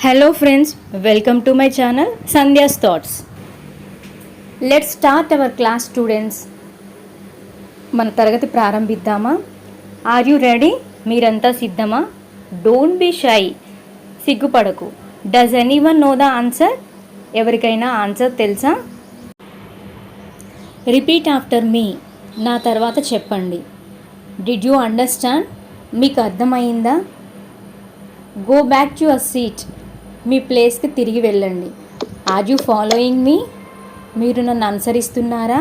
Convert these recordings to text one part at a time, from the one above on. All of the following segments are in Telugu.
Hello friends, welcome to my channel Sandhya's Thoughts. Let's start our class students. మన తరగతి ప్రారంభిద్దామా? Are you ready? మీరంతా సిద్ధమా? Don't be shy. సిగ్గుపడకు. Does anyone know the answer? ఎవరికైనా ఆన్సర్ తెలుసా? Repeat after me. నా తర్వాత చెప్పండి. Did you understand? మీకు అర్థమైందా? Go back to your seat. మీ ప్లేస్కి తిరిగి వెళ్ళండి. Are you following me? మీరు నన్ను అనుసరిస్తున్నారా?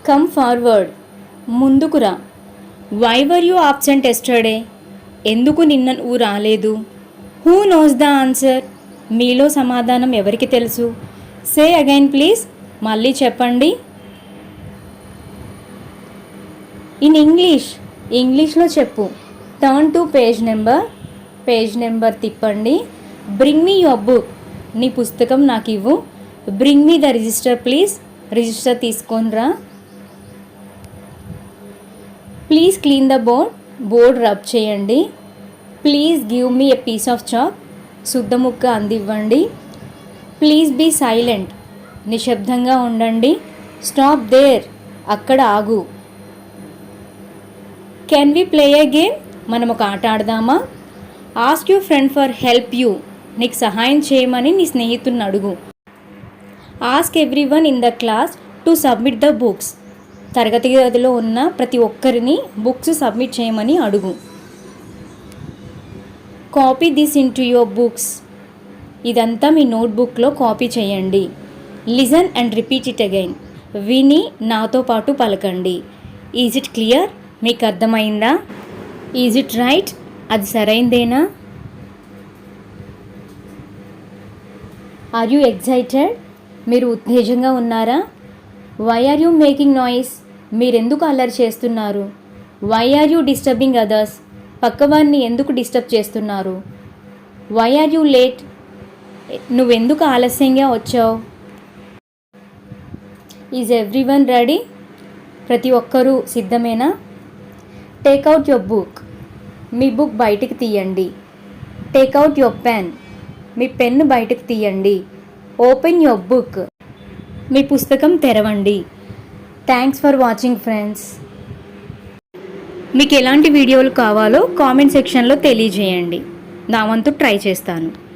Come forward. ముందుకురా. Why were you absent yesterday? ఎందుకు నిన్న నువ్వు రాలేదు? Who knows the answer? మీలో సమాధానం ఎవరికి తెలుసు? Say again please. మళ్ళీ చెప్పండి. ఇన్ ఇంగ్లీష్లో చెప్పు. టర్న్ టు పేజ్ నెంబర్ తిప్పండి. Bring me your book. నీ పుస్తకం నాకు ఇవ్వు. Bring me the register please. Register తీసుకొనిరా. Please clean the board rub చేయండి. Please give me a piece of chalk. శుద్ధ ముక్క అందివ్వండి. Please be silent. నిశ్శబ్దంగా ఉండండి. Stop there. అక్కడ ఆగు. Can we play a game? మనం ఒక ఆట ఆడదామా? Ask you friend for help you. నీకు సహాయం చేయమని నీ స్నేహితుడిని అడుగు. Ask everyone in the class to submit the books. తరగతి గదిలో ఉన్న ప్రతి ఒక్కరిని బుక్స్ సబ్మిట్ చేయమని అడుగు. Copy this into your books. ఇదంతా మీ నోట్బుక్లో కాపీ చేయండి. Listen and repeat it again. విని నాతో పాటు పలకండి. Is it clear? మీకు అర్థమైందా? Is it right? అది సరైందేనా? Are you excited? మీరు ఉత్తేజంగా ఉన్నారా? Why are you making noise? మీరెందుకు అల్లరి చేస్తున్నారు? Why are you disturbing others? పక్కవారిని ఎందుకు డిస్టర్బ్ చేస్తున్నారు? Why are you late? నువ్వెందుకు ఆలస్యంగా వచ్చావు? Is everyone ready? ప్రతి ఒక్కరూ సిద్ధమేనా? Take out your book. మీ బుక్ బయటికి తీయండి. Take out your pen. మీ పెన్ను బయటకు తీయండి. Open your book. మీ పుస్తకం తెరవండి. Thanks for watching friends. మీకు ఎలాంటి వీడియోలు కావాలో కామెంట్ సెక్షన్లో తెలియజేయండి. నా వంతు ట్రై చేస్తాను.